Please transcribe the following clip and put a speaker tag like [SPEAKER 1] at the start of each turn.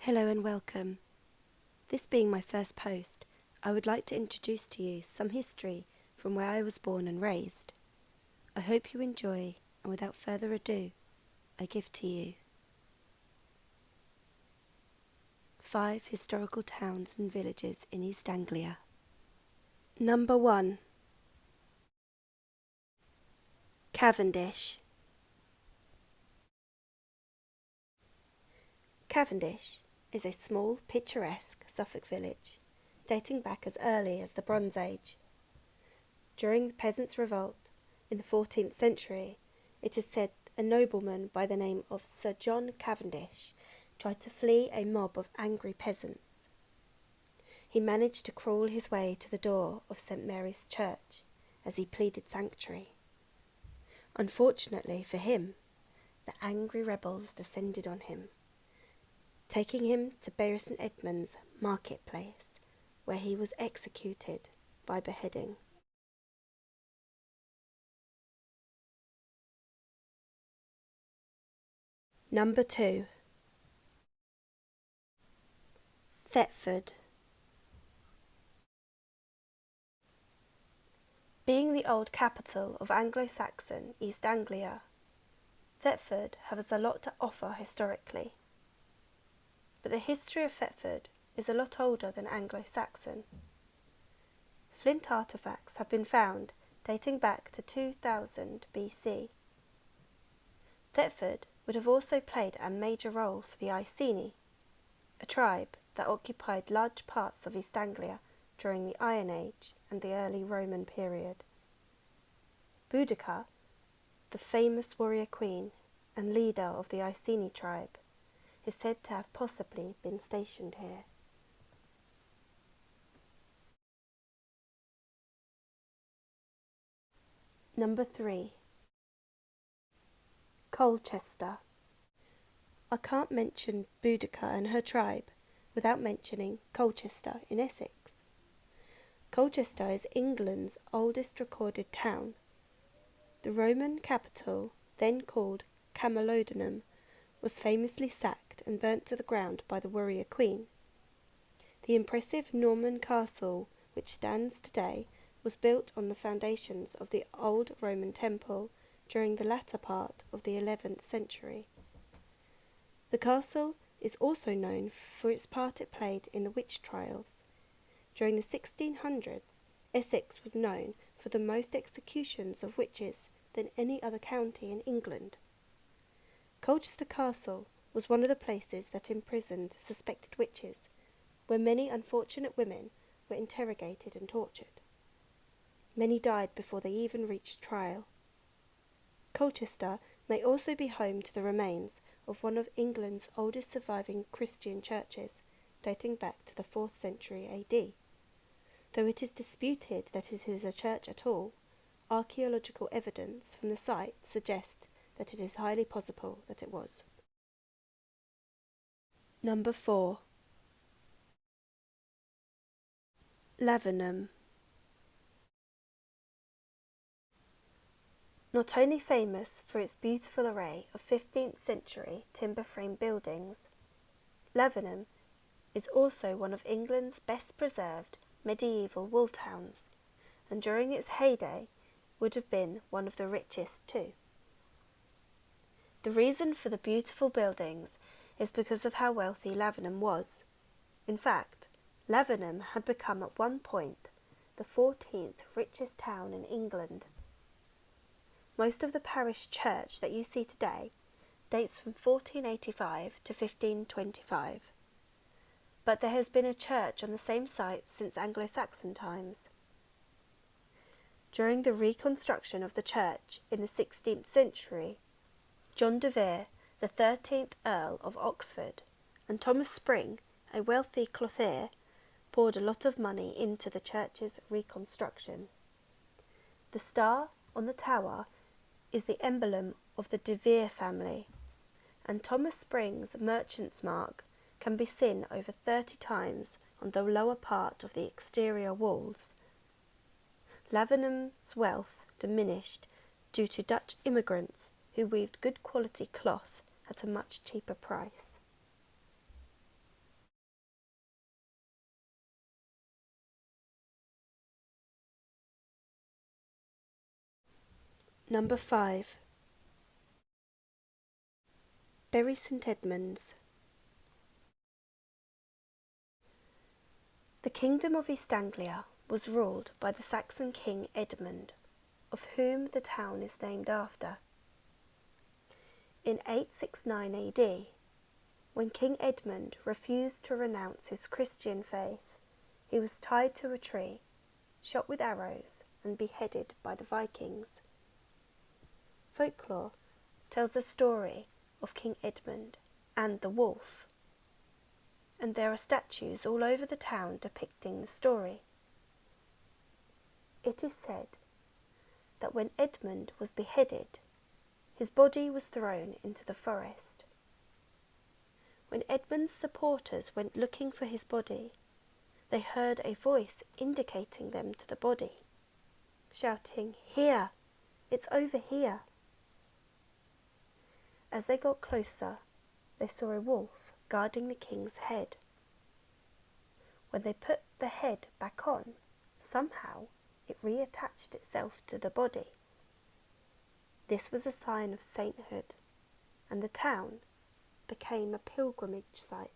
[SPEAKER 1] Hello and welcome. This being my first post, I would like to introduce to you some history from where I was born and raised. I hope you enjoy, and without further ado, I give to you 5 historical towns and villages in East Anglia. Number 1. Cavendish. Cavendish is a small, picturesque Suffolk village, dating back as early as the Bronze Age. During the Peasants' Revolt in the 14th century, it is said a nobleman by the name of Sir John Cavendish tried to flee a mob of angry peasants. He managed to crawl his way to the door of St. Mary's Church as he pleaded sanctuary. Unfortunately for him, the angry rebels descended on him, taking him to Bury St. Edmunds marketplace, where he was executed by beheading. Number 2. Thetford. Being the old capital of Anglo-Saxon East Anglia, Thetford has a lot to offer historically. But the history of Thetford is a lot older than Anglo-Saxon. Flint artefacts have been found dating back to 2000 BC. Thetford would have also played a major role for the Iceni, a tribe that occupied large parts of East Anglia during the Iron Age and the early Roman period. Boudica, the famous warrior queen and leader of the Iceni tribe, is said to have possibly been stationed here. Number 3. Colchester. I can't mention Boudica and her tribe without mentioning Colchester in Essex. Colchester is England's oldest recorded town. The Roman capital, then called Camalodunum, was famously sacked and burnt to the ground by the warrior queen. The impressive Norman castle, which stands today, was built on the foundations of the old Roman temple during the latter part of the 11th century. The castle is also known for its part it played in the witch trials. During the 1600s, Essex was known for the most executions of witches than any other county in England. Colchester Castle was one of the places that imprisoned suspected witches, where many unfortunate women were interrogated and tortured. Many died before they even reached trial. Colchester may also be home to the remains of one of England's oldest surviving Christian churches, dating back to the 4th century AD. Though it is disputed that it is a church at all, archaeological evidence from the site suggests that it is highly possible that it was. Number 4. Levenum. Not only famous for its beautiful array of 15th century timber frame buildings, Levenum is also one of England's best preserved medieval wool towns, and during its heyday would have been one of the richest too. The reason for the beautiful buildings is because of how wealthy Levenum was. In fact, Levenum had become at one point the 14th richest town in England. Most of the parish church that you see today dates from 1485 to 1525. But there has been a church on the same site since Anglo-Saxon times. During the reconstruction of the church in the 16th century, John de Vere, the 13th Earl of Oxford, and Thomas Spring, a wealthy clothier, poured a lot of money into the church's reconstruction. The star on the tower is the emblem of the de Vere family, and Thomas Spring's merchant's mark can be seen over 30 times on the lower part of the exterior walls. Levenum's wealth diminished due to Dutch immigrants who weaved good quality cloth at a much cheaper price. Number 5. Bury St Edmunds. The kingdom of East Anglia was ruled by the Saxon king Edmund, of whom the town is named after. In 869 AD, when King Edmund refused to renounce his Christian faith, he was tied to a tree, shot with arrows, and beheaded by the Vikings. Folklore tells the story of King Edmund and the wolf, and there are statues all over the town depicting the story. It is said that when Edmund was beheaded, his body was thrown into the forest. When Edmund's supporters went looking for his body, they heard a voice indicating them to the body, shouting, "Here! It's over here!" As they got closer, they saw a wolf guarding the king's head. When they put the head back on, somehow it reattached itself to the body. This was a sign of sainthood, and the town became a pilgrimage site.